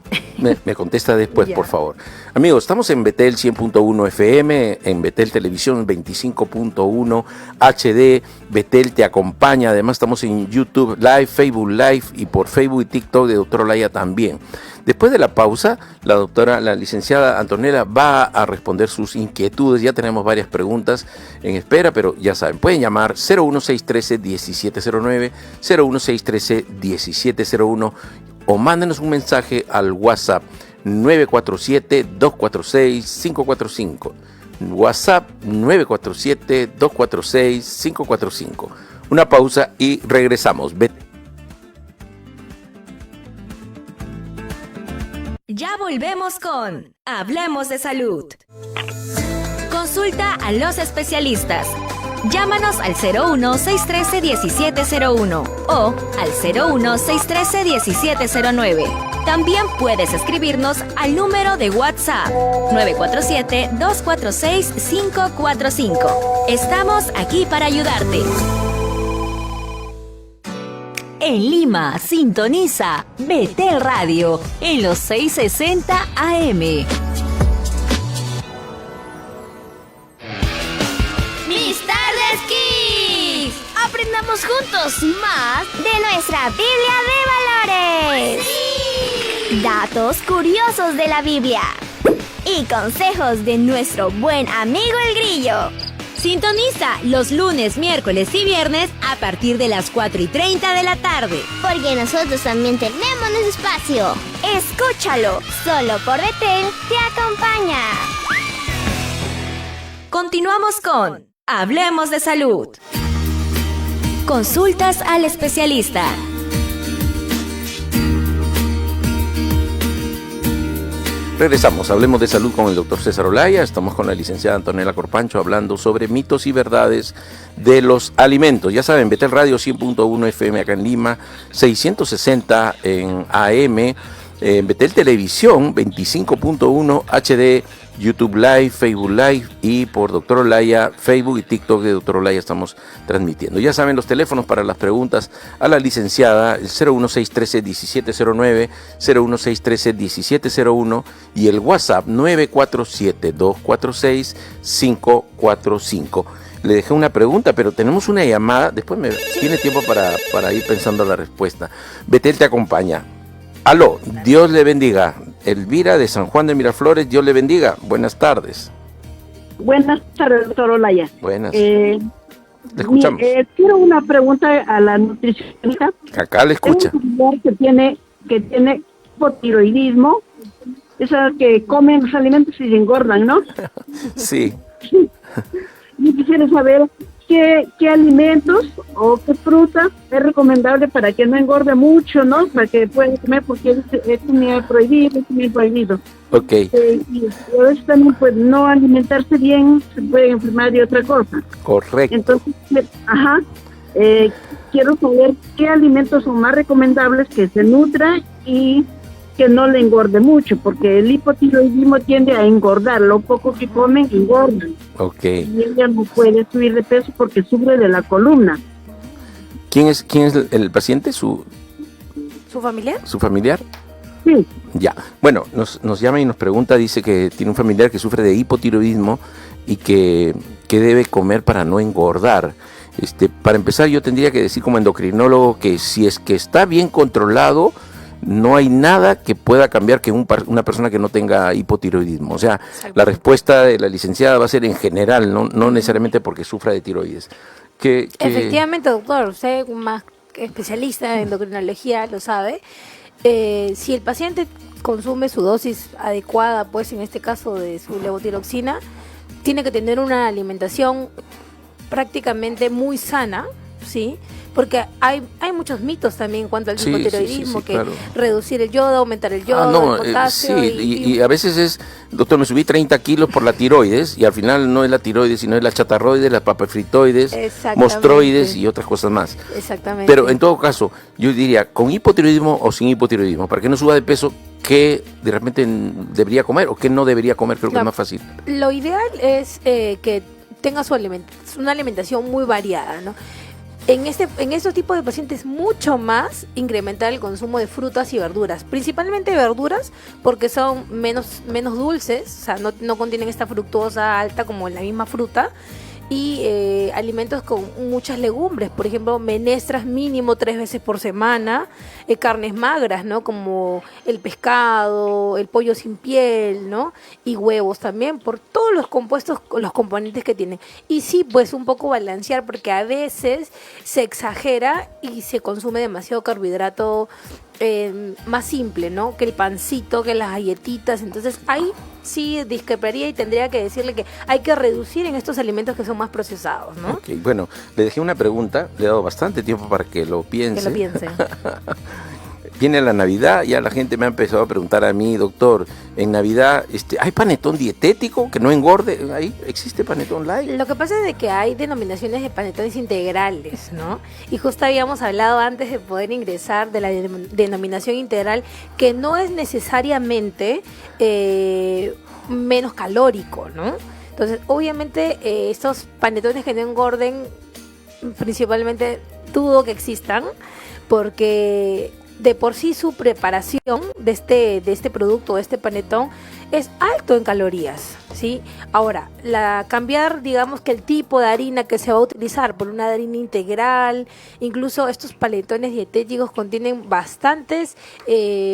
Me contesta después, por favor. Amigos, estamos en Betel 100.1 FM, en Betel Televisión 25.1 HD. Betel te acompaña. Además, estamos en YouTube Live, Facebook Live y por Facebook y TikTok de Doctor Olaya también. Después de la pausa, la licenciada Antonella va a responder sus inquietudes. Ya tenemos varias preguntas en espera, pero ya saben, pueden llamar 01613-1709, 01613-1701 o mándenos un mensaje al WhatsApp 947-246-545. WhatsApp 947-246-545. Una pausa y regresamos. Ya volvemos con Hablemos de Salud. Consulta a los especialistas. Llámanos al 01-613-1701 o al 01-613-1709. También puedes escribirnos al número de WhatsApp 947-246-545. Estamos aquí para ayudarte. En Lima, sintoniza Betel Radio en los 660 AM. Mis tardes Kids. Aprendamos juntos más de nuestra Biblia de valores. Datos curiosos de la Biblia. Y consejos de nuestro buen amigo el grillo. Sintoniza los lunes, miércoles y viernes a partir de las 4:30 de la tarde. Porque nosotros también tenemos nuestro espacio. Escúchalo. Solo por Betel te acompaña. Continuamos con Hablemos de Salud. Consultas al especialista. Regresamos, hablemos de salud con el doctor César Olaya. Estamos con la licenciada Antonella Corpancho hablando sobre mitos y verdades de los alimentos. Ya saben, Betel Radio 100.1 FM acá en Lima, 660 en AM, Betel Televisión 25.1 HD, YouTube Live, Facebook Live y por Dr. Olaya, Facebook y TikTok de Dr. Olaya estamos transmitiendo. Ya saben los teléfonos para las preguntas a la licenciada, el 01613-1709, 01613-1701 y el WhatsApp 947-246-545. Le dejé una pregunta, pero tenemos una llamada, después tiene tiempo para ir pensando la respuesta. Betel te acompaña. Aló, Dios le bendiga. Elvira de San Juan de Miraflores, Dios le bendiga. Buenas tardes. Buenas tardes, doctor Olaya. Buenas. Le escuchamos. Quiero una pregunta a la nutricionista. Acá le escucha. Tengo un familiar que tiene hipotiroidismo, esa que comen los alimentos y se engordan, ¿no? Sí. Yo quisiera saber qué alimentos o qué fruta es recomendable para que no engorde mucho, ¿no? Para que pueda comer, porque es comida prohibido. Ok. Y a veces también, pues, no alimentarse bien se puede enfermar de otra cosa. Correcto. Entonces, quiero saber qué alimentos son más recomendables que se nutra y que no le engorde mucho, porque el hipotiroidismo tiende a engordar, lo poco que comen engordan. Ok. Y ella no puede subir de peso porque sufre de la columna. ¿Quién es el paciente? ¿Su familiar? ¿Su familiar? Sí. Ya. Bueno, nos llama y nos pregunta, dice que tiene un familiar que sufre de hipotiroidismo y que debe comer para no engordar. Para empezar, yo tendría que decir como endocrinólogo que si es que está bien controlado, no hay nada que pueda cambiar que una persona que no tenga hipotiroidismo. O sea, la respuesta de la licenciada va a ser en general, no necesariamente porque sufra de tiroides. Efectivamente, doctor, usted más especialista en endocrinología lo sabe. Si el paciente consume su dosis adecuada, pues en este caso de su levotiroxina, tiene que tener una alimentación prácticamente muy sana, ¿sí? Porque hay muchos mitos también en cuanto al hipotiroidismo, que claro. Reducir el yodo, aumentar el yodo, el potasio. Y a veces es, doctor, me subí 30 kilos por la tiroides y al final no es la tiroides, sino es la chatarroides, la papafritoides, mostroides y otras cosas más. Exactamente. Pero en todo caso, yo diría, ¿con hipotiroidismo o sin hipotiroidismo? Para que no suba de peso, ¿qué de repente debería comer o qué no debería comer? Creo que es más fácil. Lo ideal es que tenga una alimentación muy variada, ¿no? En estos tipos de pacientes mucho más incrementar el consumo de frutas y verduras, principalmente verduras porque son menos dulces, o sea, no contienen esta fructosa alta como en la misma fruta, y alimentos con muchas legumbres, por ejemplo, menestras mínimo 3 veces por semana, carnes magras, ¿no? Como el pescado, el pollo sin piel, ¿no? Y huevos también, por todos los compuestos, los componentes que tienen. Y sí, pues un poco balancear, porque a veces se exagera y se consume demasiado carbohidrato más simple, ¿no? Que el pancito, que las galletitas. Entonces ahí sí discreparía y tendría que decirle que hay que reducir en estos alimentos que son más procesados, ¿no? Ok, bueno, le dejé una pregunta, le he dado bastante tiempo para que lo piense. Que lo piense. Viene la Navidad, ya la gente me ha empezado a preguntar a mí, doctor, en Navidad, ¿hay panetón dietético que no engorde? ¿Ahí existe panetón light? Lo que pasa es de que hay denominaciones de panetones integrales, ¿no? Y justo habíamos hablado antes de poder ingresar de la denominación integral, que no es necesariamente menos calórico, ¿no? Entonces, obviamente, estos panetones que no engorden, principalmente dudo que existan, porque de por sí su preparación de este producto, de este panetón, es alto en calorías, ¿sí? Ahora, cambiar, digamos, que el tipo de harina que se va a utilizar por una harina integral, incluso estos panetones dietéticos contienen bastantes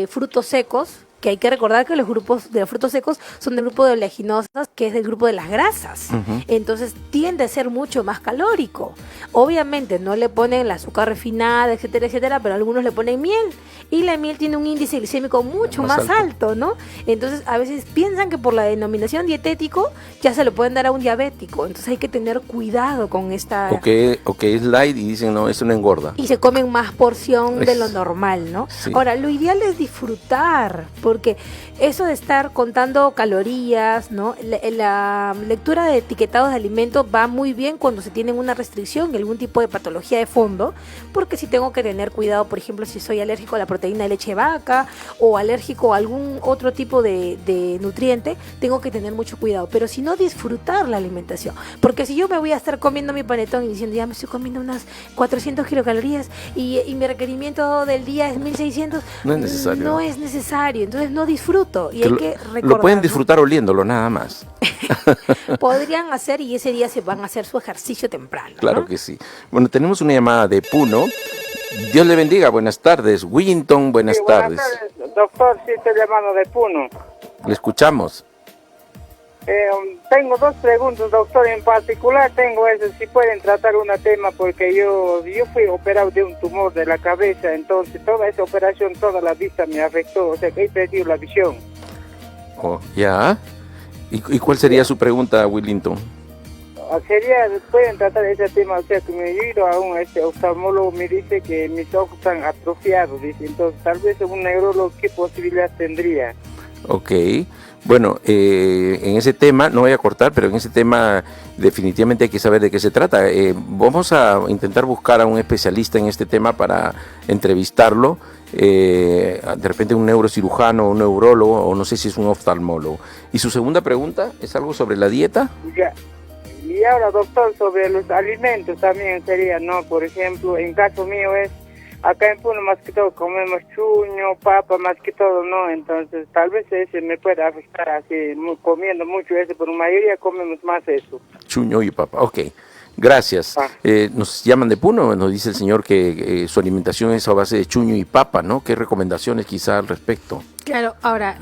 frutos secos, que hay que recordar que los grupos de los frutos secos son del grupo de oleaginosas, que es del grupo de las grasas. Entonces tiende a ser mucho más calórico. Obviamente no le ponen el azúcar refinada, etcétera, etcétera, pero algunos le ponen miel. Y la miel tiene un índice glicémico mucho más alto, ¿no? Entonces a veces piensan que por la denominación dietético ya se lo pueden dar a un diabético. Entonces hay que tener cuidado con esta... O que es light y dicen, no, eso no engorda. Y se comen más porción de lo normal, ¿no? Sí. Ahora, lo ideal es disfrutar, porque eso de estar contando calorías, ¿no? La lectura de etiquetados de alimentos va muy bien cuando se tienen una restricción y algún tipo de patología de fondo, porque si tengo que tener cuidado, por ejemplo, si soy alérgico a la proteína de leche de vaca o alérgico a algún otro tipo de nutriente, tengo que tener mucho cuidado, pero si no, disfrutar la alimentación, porque si yo me voy a estar comiendo mi panetón y diciendo, ya me estoy comiendo unas 400 kilocalorías y mi requerimiento del día es 1600, no es necesario. No es necesario, entonces no disfruto y hay que recordar. Lo pueden disfrutar oliéndolo nada más. Podrían hacer y ese día se van a hacer su ejercicio temprano. Claro, ¿no? que sí. Bueno, tenemos una llamada de Puno. Dios le bendiga, buenas tardes. Willington, buenas tardes. Doctor, sí, estoy llamando de Puno. Le escuchamos. Tengo dos preguntas, doctor. En particular tengo eso, si pueden tratar un tema, porque yo fui operado de un tumor de la cabeza, entonces toda esa operación, toda la vista me afectó, o sea que he perdido la visión. Oh, ya. ¿Y cuál sería su pregunta, Willington? Pueden tratar ese tema, o sea que me he ido a un oftalmólogo, me dice que mis ojos están atrofiados, dice, entonces tal vez un neurólogo, ¿qué posibilidad tendría? Ok, bueno, en ese tema, no voy a cortar, pero en ese tema definitivamente hay que saber de qué se trata. Vamos a intentar buscar a un especialista en este tema para entrevistarlo, de repente un neurocirujano, un neurólogo, o no sé si es un oftalmólogo. ¿Y su segunda pregunta es algo sobre la dieta? Ya. Y ahora, doctor, sobre los alimentos también sería, ¿no? Por ejemplo, en caso mío es, acá en Puno más que todo comemos chuño, papa, más que todo, ¿no? Entonces tal vez ese me pueda afectar así, comiendo mucho eso, pero mayoría comemos más eso. Chuño y papa, ok. Gracias. Nos llaman de Puno, nos dice el señor que su alimentación es a base de chuño y papa, ¿no? ¿Qué recomendaciones quizá al respecto? Claro, ahora,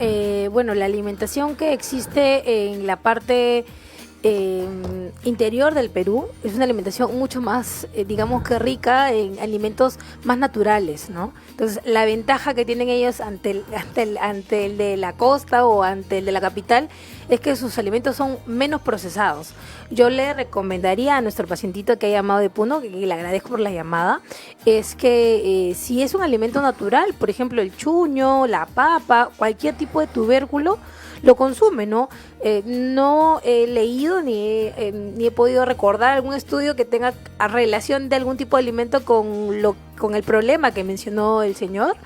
bueno, la alimentación que existe en la parte interior del Perú es una alimentación mucho más, digamos que rica en alimentos más naturales, ¿no? Entonces, la ventaja que tienen ellos ante el de la costa o ante el de la capital es que sus alimentos son menos procesados. Yo le recomendaría a nuestro pacientito que ha llamado de Puno, que le agradezco por la llamada, es que si es un alimento natural, por ejemplo el chuño, la papa, cualquier tipo de tubérculo, lo consume, ¿no? No he leído ni he podido recordar algún estudio que tenga relación de algún tipo de alimento con el problema que mencionó el señor,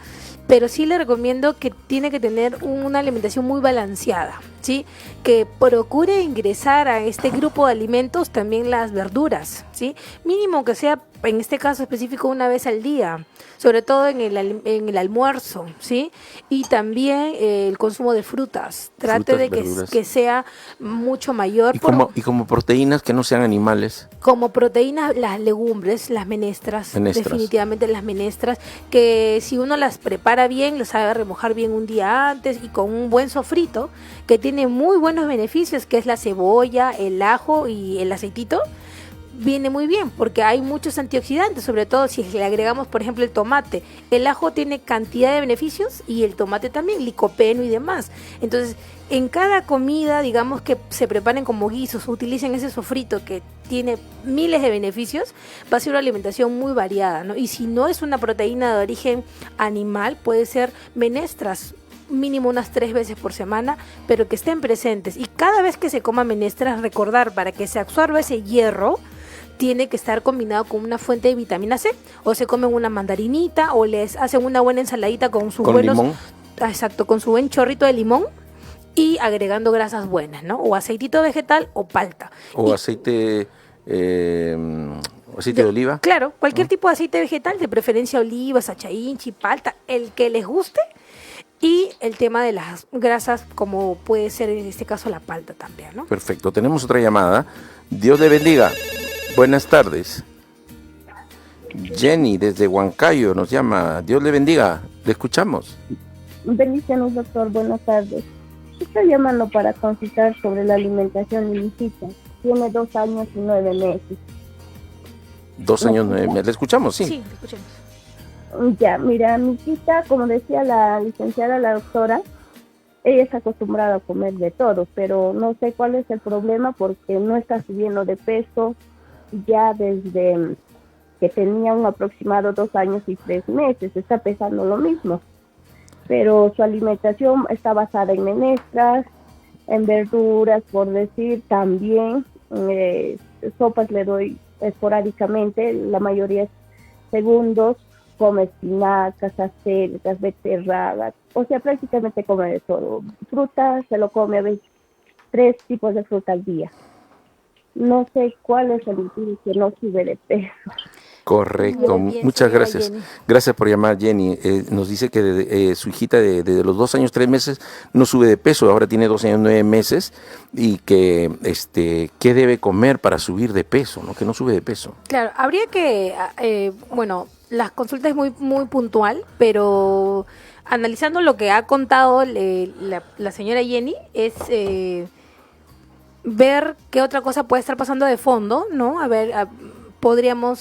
pero sí le recomiendo que tiene que tener una alimentación muy balanceada, ¿sí? Que procure ingresar a este grupo de alimentos también las verduras, ¿sí? Mínimo que sea, en este caso específico, una vez al día, sobre todo en el almuerzo, ¿sí? Y también el consumo de frutas. Trate de que sea mucho mayor. Y como proteínas que no sean animales. Como proteínas, las legumbres, las menestras, definitivamente las menestras, que si uno las prepara bien, las sabe remojar bien un día antes y con un buen sofrito, que tiene muy buenos beneficios, que es la cebolla, el ajo y el aceitito. viene muy bien porque hay muchos antioxidantes, sobre todo si le agregamos, por ejemplo, el tomate. El ajo tiene cantidad de beneficios y el tomate también, licopeno y demás. Entonces, en cada comida, digamos que se preparen como guisos, utilicen ese sofrito que tiene miles de beneficios, va a ser una alimentación muy variada, ¿no? Y si no es una proteína de origen animal, puede ser menestras, mínimo unas 3 veces por semana, pero que estén presentes. Y cada vez que se coma menestras, recordar, para que se absorba ese hierro, tiene que estar combinado con una fuente de vitamina C. O se comen una mandarinita, o les hacen una buena ensaladita con sus buenos... limón. Exacto, con su buen chorrito de limón y agregando grasas buenas, ¿no? O aceitito vegetal o palta. O aceite de oliva. Claro, cualquier tipo de aceite vegetal, de preferencia oliva, sachainchi, palta, el que les guste. Y el tema de las grasas, como puede ser en este caso la palta también, ¿no? Perfecto, tenemos otra llamada. Dios le bendiga. Buenas tardes. Jenny desde Huancayo nos llama. Dios le bendiga. Le escuchamos. Bendiciones, doctor. Buenas tardes. Estoy llamando para consultar sobre la alimentación de mi hijita. Tiene 2 años y 9 meses. 2 años, 9 meses. ¿Le escuchamos? Sí. Sí, le escuchamos. Ya, mira, mi hijita, como decía la licenciada, la doctora, ella está acostumbrada a comer de todo, pero no sé cuál es el problema porque no está subiendo de peso ya desde que tenía un aproximado 2 años y 3 meses, está pesando lo mismo. Pero su alimentación está basada en menestras, en verduras, por decir, también sopas le doy esporádicamente, la mayoría es segundos, come espinacas, acelgas, beterragas, o sea, prácticamente come de todo. Frutas, se lo come a veces 3 tipos de fruta al día. No sé cuál es el motivo que no sube de peso. Correcto, Bien, muchas señora gracias. Jenny. Gracias por llamar, Jenny. Nos dice que su hijita desde los 2 años, 3 meses no sube de peso, ahora tiene 2 años, 9 meses, y que qué debe comer para subir de peso, ¿no? Que no sube de peso. Claro, habría que, las consultas es muy puntual, pero analizando lo que ha contado la señora Jenny, es ver qué otra cosa puede estar pasando de fondo, ¿no? Podríamos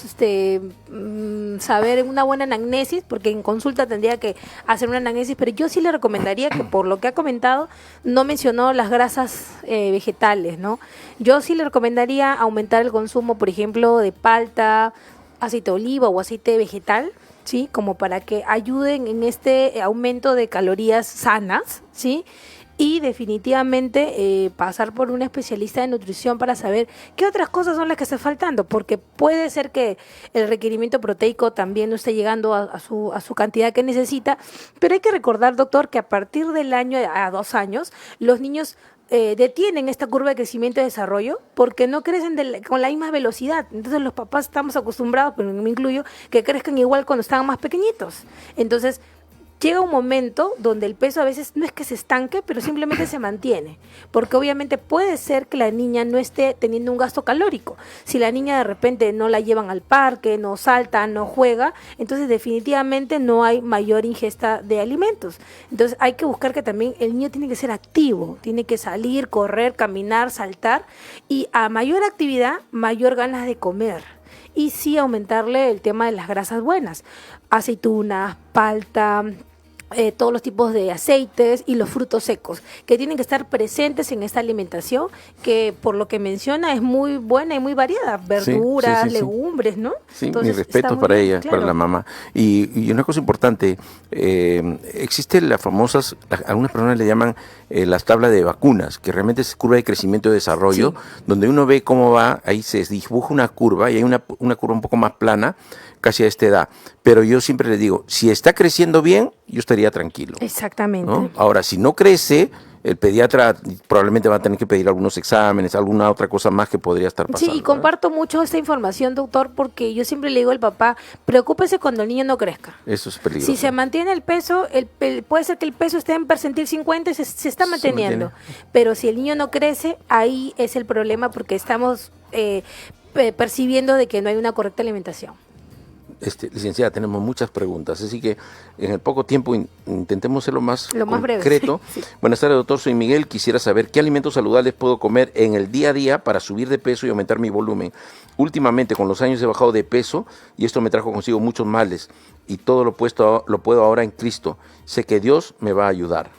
saber una buena anamnesis, porque en consulta tendría que hacer una anamnesis, pero yo sí le recomendaría que, por lo que ha comentado, no mencionó las grasas vegetales, ¿no? Yo sí le recomendaría aumentar el consumo, por ejemplo, de palta, aceite de oliva o aceite vegetal, ¿sí? Como para que ayuden en este aumento de calorías sanas, ¿sí? Y definitivamente pasar por un especialista de nutrición para saber qué otras cosas son las que están faltando, porque puede ser que el requerimiento proteico también no esté llegando a su cantidad que necesita, pero hay que recordar, doctor, que a partir del año a 2 años, los niños detienen esta curva de crecimiento y desarrollo porque no crecen con la misma velocidad. Entonces los papás estamos acostumbrados, pero me incluyo, que crezcan igual cuando estaban más pequeñitos. Entonces llega un momento donde el peso a veces no es que se estanque, pero simplemente se mantiene, porque obviamente puede ser que la niña no esté teniendo un gasto calórico. Si la niña de repente no la llevan al parque, no salta, no juega, entonces definitivamente no hay mayor ingesta de alimentos. Entonces hay que buscar que también el niño tiene que ser activo, tiene que salir, correr, caminar, saltar, y a mayor actividad, mayor ganas de comer. Y sí aumentarle el tema de las grasas buenas, aceitunas, palta, todos los tipos de aceites y los frutos secos, que tienen que estar presentes en esta alimentación, que por lo que menciona es muy buena y muy variada, verduras, sí. legumbres, ¿no? Sí, Entonces, mi respeto para bien, ella, claro. para la mamá. Y una cosa importante, existen las famosas, algunas personas le llaman las tablas de vacunas, que realmente es curva de crecimiento y desarrollo, donde uno ve cómo va, ahí se dibuja una curva y hay una curva un poco más plana, casi a esta edad. Pero yo siempre le digo, si está creciendo bien, yo estaría tranquilo. Exactamente. ¿No? Ahora, si no crece, el pediatra probablemente va a tener que pedir algunos exámenes, alguna otra cosa más que podría estar pasando. Sí, y comparto mucho esta información, doctor, porque yo siempre le digo al papá, preocúpese cuando el niño no crezca. Eso es peligroso. Si se mantiene el peso, puede ser que el peso esté en percentil 50 y se está manteniendo. Pero si el niño no crece, ahí es el problema, porque estamos percibiendo de que no hay una correcta alimentación. licenciada, tenemos muchas preguntas, así que en el poco tiempo intentemos ser lo más breve. concreto. Sí. Buenas tardes, doctor, soy Miguel. Quisiera saber qué alimentos saludables puedo comer en el día a día para subir de peso y aumentar mi volumen. Últimamente, con los años he bajado de peso y esto me trajo consigo muchos males y todo lo puedo ahora en Cristo. Sé que Dios me va a ayudar.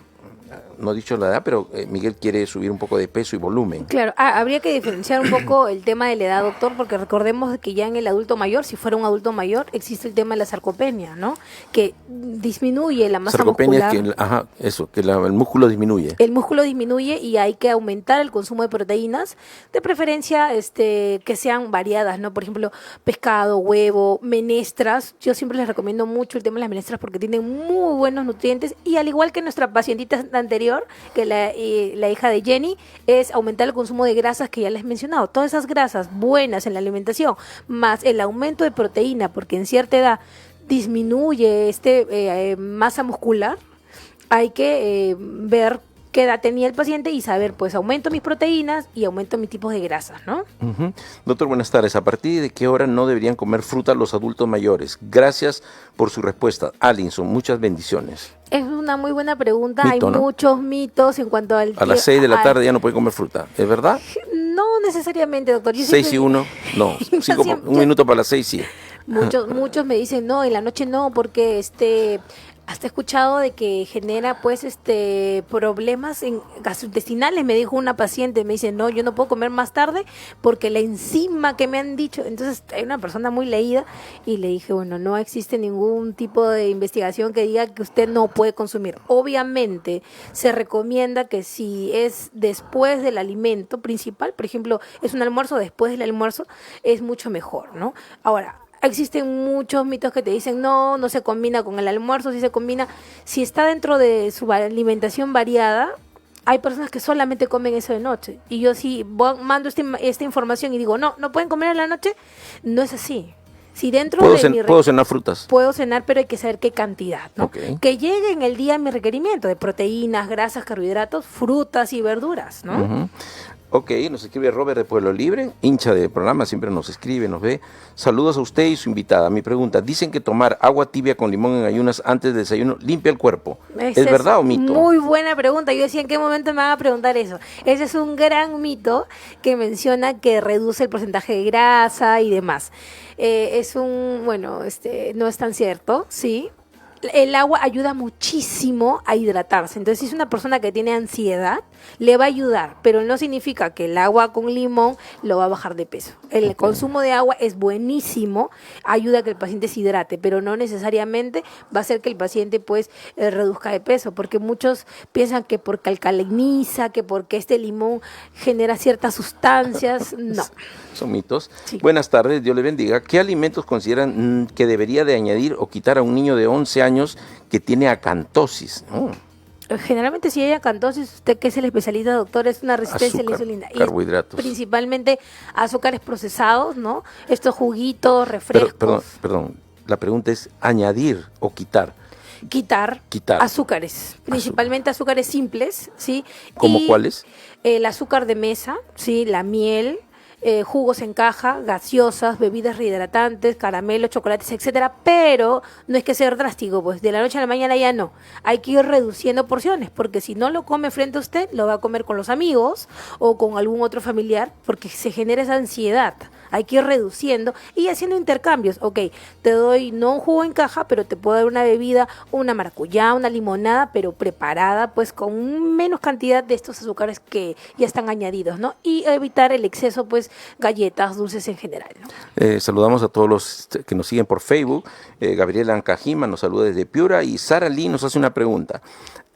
No he dicho la edad, pero Miguel quiere subir un poco de peso y volumen. Claro, habría que diferenciar un poco el tema de la edad, doctor, porque recordemos que ya en el adulto mayor, si fuera un adulto mayor, existe el tema de la sarcopenia, ¿no? Que disminuye la masa Sarcopenia muscular. es que el músculo disminuye. El músculo disminuye y hay que aumentar el consumo de proteínas, de preferencia que sean variadas, ¿no? Por ejemplo, pescado, huevo, menestras. Yo siempre les recomiendo mucho el tema de las menestras porque tienen muy buenos nutrientes y al igual que nuestra pacientita anterior, que la hija de Jenny, es aumentar el consumo de grasas que ya les he mencionado. Todas esas grasas buenas en la alimentación, más el aumento de proteína, porque en cierta edad disminuye masa muscular, hay que ver qué edad tenía el paciente y saber, pues aumento mis proteínas y aumento mis tipos de grasas, ¿no? Uh-huh. Doctor, buenas tardes. ¿A partir de qué hora no deberían comer fruta los adultos mayores? Gracias por su respuesta. Alinson, muchas bendiciones. Es una muy buena pregunta. Mito, hay ¿no? muchos mitos en cuanto al... A las 6 de la tarde ya no puede comer fruta, ¿es verdad? No necesariamente, doctor. 6 y 1, no. Un minuto para las 6, sí. Muchos me dicen, no, en la noche no, porque hasta he escuchado de que genera pues problemas gastrointestinales. Me dijo una paciente, me dice, no, yo no puedo comer más tarde porque la enzima que me han dicho. Entonces hay una persona muy leída y le dije, bueno, no existe ningún tipo de investigación que diga que usted no puede consumir. Obviamente se recomienda que si es después del alimento principal, por ejemplo, es un almuerzo, después del almuerzo es mucho mejor, ¿no? Ahora, existen muchos mitos que te dicen no se combina con el almuerzo, sí se combina. Si está dentro de su alimentación variada, hay personas que solamente comen eso de noche. Y yo sí mando esta información y digo, no pueden comer en la noche, no es así. Si dentro ¿Puedo cenar frutas? Puedo cenar, pero hay que saber qué cantidad, ¿no? Okay. Que llegue en el día mi requerimiento de proteínas, grasas, carbohidratos, frutas y verduras, ¿no? Uh-huh. Ok, nos escribe Robert de Pueblo Libre, hincha del programa, siempre nos escribe, nos ve. Saludos a usted y su invitada. Mi pregunta, dicen que tomar agua tibia con limón en ayunas antes del desayuno limpia el cuerpo. ¿Es verdad o mito? Muy buena pregunta. Yo decía, ¿en qué momento me van a preguntar eso? Ese es un gran mito que menciona que reduce el porcentaje de grasa y demás. No es tan cierto, ¿sí? El agua ayuda muchísimo a hidratarse. Entonces, si es una persona que tiene ansiedad, le va a ayudar, pero no significa que el agua con limón lo va a bajar de peso. El consumo de agua es buenísimo, ayuda a que el paciente se hidrate, pero no necesariamente va a hacer que el paciente pues reduzca de peso, porque muchos piensan que porque alcaliniza, que porque este limón genera ciertas sustancias, no. Son mitos. Sí. Buenas tardes, Dios le bendiga. ¿Qué alimentos consideran que debería de añadir o quitar a un niño de 11 años que tiene acantosis? Generalmente si hay acantosis, usted que es el especialista, doctor, es una resistencia a la insulina. Carbohidratos. Y principalmente azúcares procesados, ¿no? Estos juguitos, refrescos. Perdón, la pregunta es añadir o quitar. Quitar azúcares, principalmente azúcares simples, ¿sí? ¿Cómo cuáles? El azúcar de mesa, ¿sí? La miel, jugos en caja, gaseosas, bebidas rehidratantes, caramelos, chocolates, etcétera, pero no es que sea drástico, pues de la noche a la mañana ya no. Hay que ir reduciendo porciones, porque si no lo come frente a usted, lo va a comer con los amigos o con algún otro familiar, porque se genera esa ansiedad. Hay que ir reduciendo y haciendo intercambios. Ok, te doy no un jugo en caja, pero te puedo dar una bebida, una maracuyá, una limonada, pero preparada pues con menos cantidad de estos azúcares que ya están añadidos, ¿no? Y evitar el exceso, pues galletas, dulces en general, ¿no? Saludamos a todos los que nos siguen por Facebook. Gabriela Ancajima nos saluda desde Piura y Sara Lee nos hace una pregunta.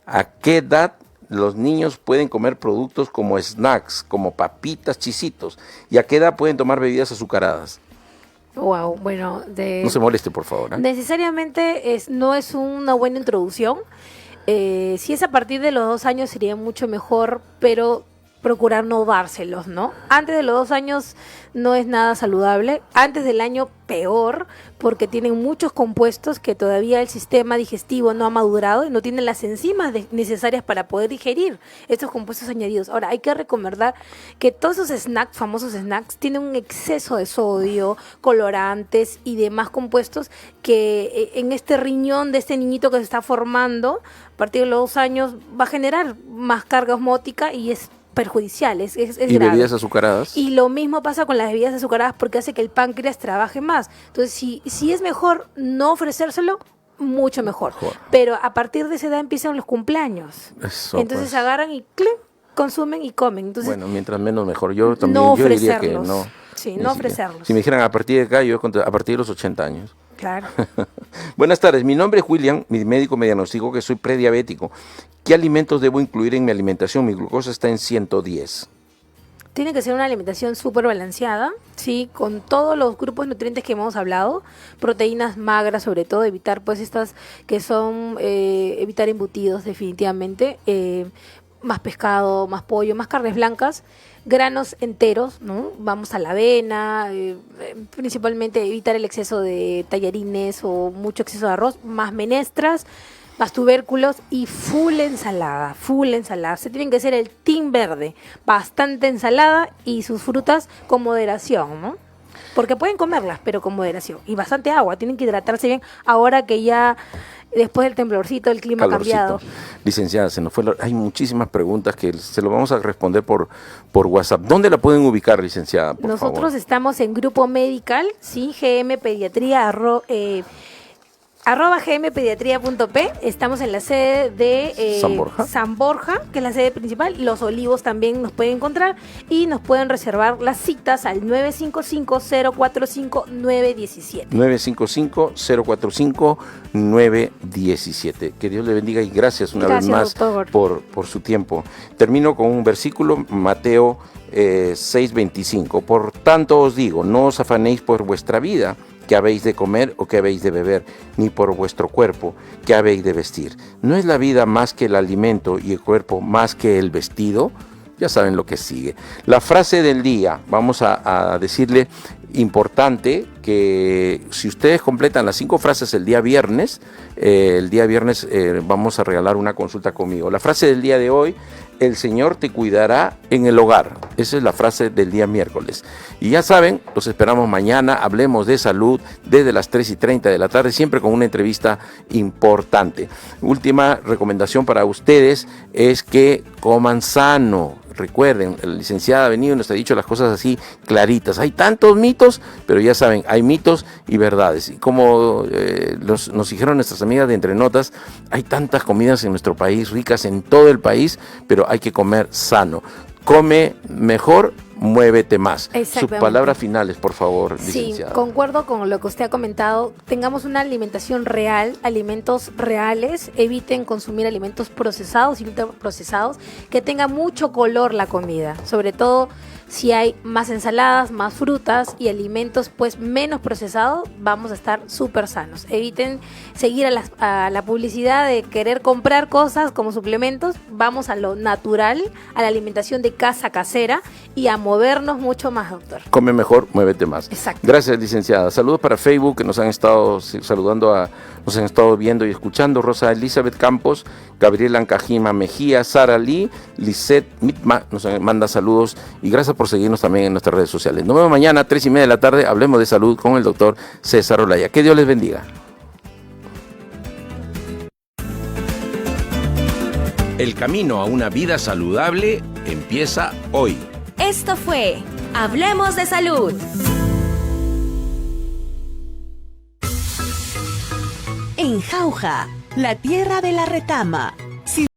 ¿A qué edad los niños pueden comer productos como snacks, como papitas, chisitos? ¿Y a qué edad pueden tomar bebidas azucaradas? Wow, bueno, no se moleste, por favor. Necesariamente no es una buena introducción. Si es a partir de los 2 años sería mucho mejor, pero procurar no dárselos, ¿no? Antes de los 2 años no es nada saludable, antes del año peor, porque tienen muchos compuestos que todavía el sistema digestivo no ha madurado y no tiene las enzimas necesarias para poder digerir estos compuestos añadidos. Ahora, hay que recomendar que todos esos snacks, famosos snacks, tienen un exceso de sodio, colorantes y demás compuestos que en este riñón de este niñito que se está formando, a partir de los 2 años, va a generar más carga osmótica y es perjudicial, es ¿Y grave. bebidas azucaradas? Y lo mismo pasa con las bebidas azucaradas porque hace que el páncreas trabaje más. Entonces, si es mejor no ofrecérselo, mucho mejor. Pero a partir de esa edad empiezan los cumpleaños. Eso, Entonces pues. agarran y ¡clic! Consumen y comen. Entonces, Bueno, mientras menos mejor. Yo también no yo diría que ofrecerlos. no. Sí, Ni no siquiera. ofrecerlos. Si me dijeran a partir de acá, yo a partir de los 80 años. Claro. Buenas tardes, mi nombre es William, mi médico me diagnosticó que soy prediabético. ¿Qué alimentos debo incluir en mi alimentación? Mi glucosa está en 110. Tiene que ser una alimentación súper balanceada, sí, con todos los grupos de nutrientes que hemos hablado, proteínas magras sobre todo, evitar pues estas que son, evitar embutidos definitivamente, más pescado, más pollo, más carnes blancas, granos enteros, ¿no? Vamos a la avena, principalmente evitar el exceso de tallarines o mucho exceso de arroz, más menestras, más tubérculos y full ensalada, full ensalada. Se tienen que hacer el team verde, bastante ensalada y sus frutas con moderación, ¿no? Porque pueden comerlas, pero con moderación. Y bastante agua, tienen que hidratarse bien ahora que ya después del temblorcito el clima ha cambiado. Licenciada, se nos fue hay muchísimas preguntas que se lo vamos a responder por WhatsApp. ¿Dónde la pueden ubicar, licenciada, por Nosotros favor? estamos en Grupo Medical, sí, GM Pediatría, @gmpediatría.p. Estamos en la sede de San Borja, que es la sede principal. Los Olivos también nos pueden encontrar y nos pueden reservar las citas al 955-045-917. 955-045-917. Que Dios le bendiga y gracias una vez más doctor. por su tiempo. Termino con un versículo, Mateo 6:25. Por tanto os digo, no os afanéis por vuestra vida, qué habéis de comer o qué habéis de beber, ni por vuestro cuerpo, qué habéis de vestir. ¿No es la vida más que el alimento y el cuerpo más que el vestido? Ya saben lo que sigue. La frase del día, vamos a decirle importante que si ustedes completan las 5 frases el día viernes vamos a regalar una consulta conmigo. La frase del día de hoy: el Señor te cuidará en el hogar. Esa es la frase del día miércoles. Y ya saben, los esperamos mañana. Hablemos de salud desde las 3:30 de la tarde, siempre con una entrevista importante. Última recomendación para ustedes es que coman sano. Recuerden, la licenciada ha venido y nos ha dicho las cosas así claritas. Hay tantos mitos, pero ya saben, hay mitos y verdades. Y como nos dijeron nuestras amigas de Entre Notas, hay tantas comidas en nuestro país, ricas en todo el país, pero hay que comer sano. Come mejor, muévete más. Sus palabras finales, por favor, licenciada. Sí, concuerdo con lo que usted ha comentado. Tengamos una alimentación real, alimentos reales. Eviten consumir alimentos procesados y ultraprocesados. Que tenga mucho color la comida. Sobre todo si hay más ensaladas, más frutas y alimentos pues menos procesados, vamos a estar súper sanos. Eviten seguir a la publicidad de querer comprar cosas como suplementos. Vamos a lo natural, a la alimentación de casa casera y a movernos mucho más, doctor. Come mejor, muévete más. Exacto. Gracias, licenciada. Saludos para Facebook, que nos han estado nos han estado viendo y escuchando. Rosa Elizabeth Campos, Gabriela Ancajima Mejía, Sara Lee, Lisette Mitma nos manda saludos y gracias por seguirnos también en nuestras redes sociales. Nos vemos mañana, 3:30 de la tarde. Hablemos de salud con el doctor César Olaya. Que Dios les bendiga. El camino a una vida saludable empieza hoy. Esto fue Hablemos de Salud. En Jauja, la tierra de la retama.